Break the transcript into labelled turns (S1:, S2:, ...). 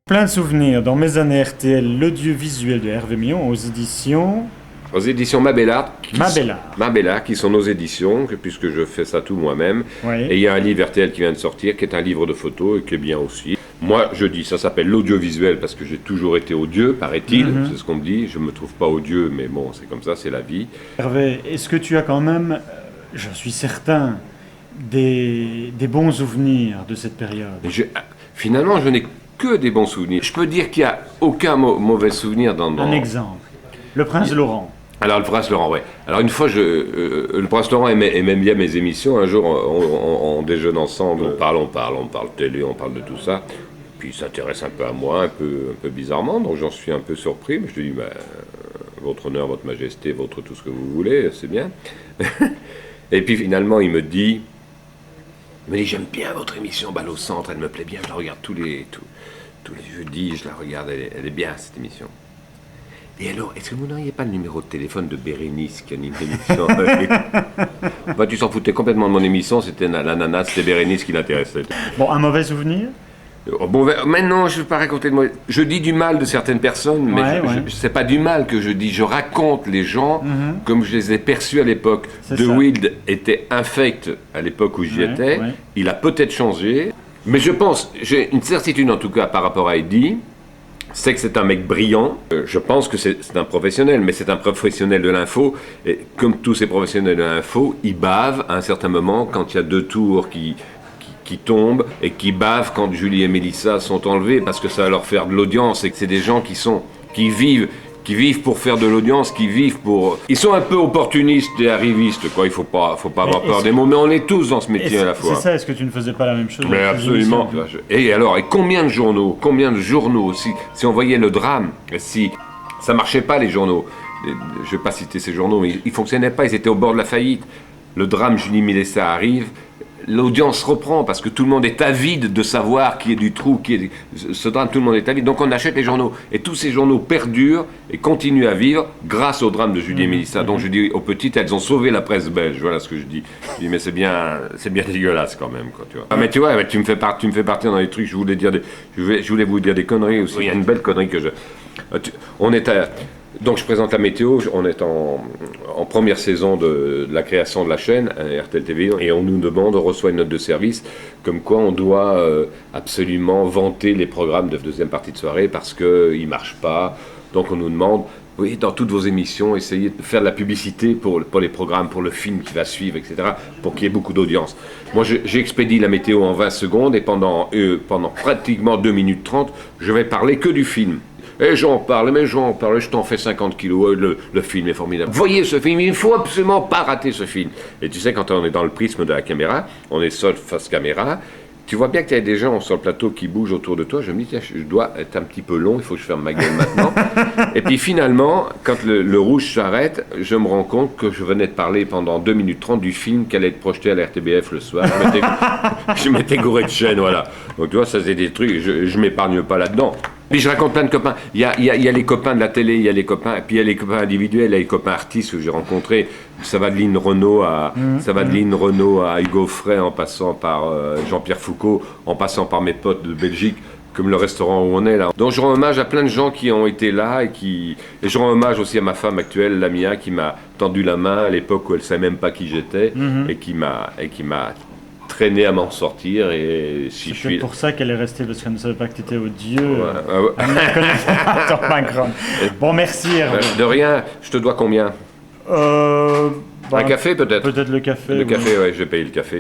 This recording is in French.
S1: Plein de souvenirs dans mes années RTL, l'audiovisuel de Hervé Millon aux éditions
S2: Aux éditions Mabellard.
S1: Mabellard.
S2: Qui sont nos éditions, puisque je fais ça tout moi-même.
S1: Oui.
S2: Et il y a un livre RTL qui vient de sortir, qui est un livre de photos et qui est bien aussi. Moi, je dis, ça s'appelle l'audiovisuel parce que j'ai toujours été odieux, paraît-il. C'est ce qu'on me dit. Je ne me trouve pas odieux, mais bon, c'est comme ça, c'est la vie.
S1: Hervé, est-ce que tu as quand même, je suis certain, des bons souvenirs de cette période?
S2: Finalement, je n'ai que des bons souvenirs. Je peux dire qu'il n'y a aucun mauvais souvenir dans...
S1: Un exemple. Le Prince Laurent.
S2: Alors, le Prince Laurent, oui. Alors, une fois, le Prince Laurent aimait bien mes émissions. Un jour, on déjeune ensemble, on parle télé, on parle de tout ça. Puis, il s'intéresse un peu à moi, un peu bizarrement. Donc, j'en suis un peu surpris. Mais je lui dis, votre honneur, votre majesté, votre tout ce que vous voulez, c'est bien. Et puis, finalement, il me dit, j'aime bien votre émission Balle au centre, elle me plaît bien, je la regarde tous les jeudis, je la regarde, elle est bien, cette émission. Et alors, est-ce que vous n'auriez pas le numéro de téléphone de Bérénice qui anime l'émission? Tu s'en foutais complètement de mon émission, c'était la nana, c'était Bérénice qui l'intéressait.
S1: Bon, un mauvais souvenir?
S2: Bon, maintenant, je ne vais pas raconter de moi. Je dis du mal de certaines personnes, mais c'est pas du mal que je dis. Je raconte les gens comme je les ai perçus à l'époque. De Wild était infect à l'époque où j'y étais. Ouais. Il a peut-être changé. Mais je pense, j'ai une certitude en tout cas par rapport à Eddie, c'est que c'est un mec brillant. Je pense que c'est un professionnel, mais c'est un professionnel de l'info. Et comme tous ces professionnels de l'info, ils bavent à un certain moment quand il y a deux tours qui tombent et qui bavent quand Julie et Mélissa sont enlevés parce que ça va leur faire de l'audience et que c'est des gens qui vivent pour faire de l'audience, Ils sont un peu opportunistes et arrivistes, quoi. Il faut pas avoir peur des mots, mais on est tous dans ce métier à la fois.
S1: C'est ça, est-ce que tu ne faisais pas la même chose?
S2: Mais absolument. Et alors, combien de journaux, si on voyait le drame, si ça marchait pas les journaux, je vais pas citer ces journaux, mais ils fonctionnaient pas, ils étaient au bord de la faillite. Le drame Julie Mélissa arrive, l'audience reprend parce que tout le monde est avide de savoir qui est du trou, ce drame, tout le monde est avide. Donc on achète les journaux et tous ces journaux perdurent et continuent à vivre grâce au drame de Julie et Mélissa. Donc je dis aux petites, elles ont sauvé la presse belge. Voilà ce que je dis. Je dis mais c'est bien dégueulasse quand même, quoi, tu vois. Mais tu vois, tu me fais partir dans les trucs. Je voulais vous dire des conneries aussi. Il y a une belle connerie que donc je présente la météo, on est en première saison de la création de la chaîne, RTL TV, et on reçoit une note de service, comme quoi on doit absolument vanter les programmes de deuxième partie de soirée parce qu'ils ne marchent pas. Donc on nous demande, oui, dans toutes vos émissions, essayez de faire de la publicité pour les programmes, pour le film qui va suivre, etc., pour qu'il y ait beaucoup d'audience. Moi, j'expédie la météo en 20 secondes et pendant pratiquement 2 minutes 30, je vais parler que du film. Et j'en parle, je t'en fais 50 kilos, le film est formidable. Voyez ce film, il ne faut absolument pas rater ce film. Et tu sais, quand on est dans le prisme de la caméra, on est seul face caméra, tu vois bien qu'il y a des gens sur le plateau qui bougent autour de toi, je me dis, tiens, je dois être un petit peu long, il faut que je ferme ma gueule maintenant. Et puis finalement, quand le rouge s'arrête, je me rends compte que je venais de parler pendant 2 minutes 30 du film qui allait être projeté à la RTBF le soir. Je m'étais gouré de chaîne, voilà. Donc tu vois, ça c'est des trucs, je m'épargne pas là-dedans. Puis je raconte plein de copains. Il y a les copains de la télé, il y a les copains, et puis il y a les copains individuels, il y a les copains artistes que j'ai rencontrés. Ça va de Lynn Renaud à Hugo Frey, en passant par Jean-Pierre Foucault, en passant par mes potes de Belgique, comme le restaurant où on est là. Donc je rends hommage à plein de gens qui ont été là et je rends hommage aussi à ma femme actuelle, Lamia, qui m'a tendu la main à l'époque où elle ne savait même pas qui j'étais et qui m'a traîné à m'en sortir. Et si
S1: c'est
S2: je suis
S1: pour ça qu'elle est restée, parce qu'elle ne savait pas que tu étais odieux. Elle ne connaissait pas ton. Bon, merci Hervé.
S2: De rien, je te dois combien? Un café peut-être?
S1: Peut-être le café.
S2: Le café, ouais, je vais payer le café.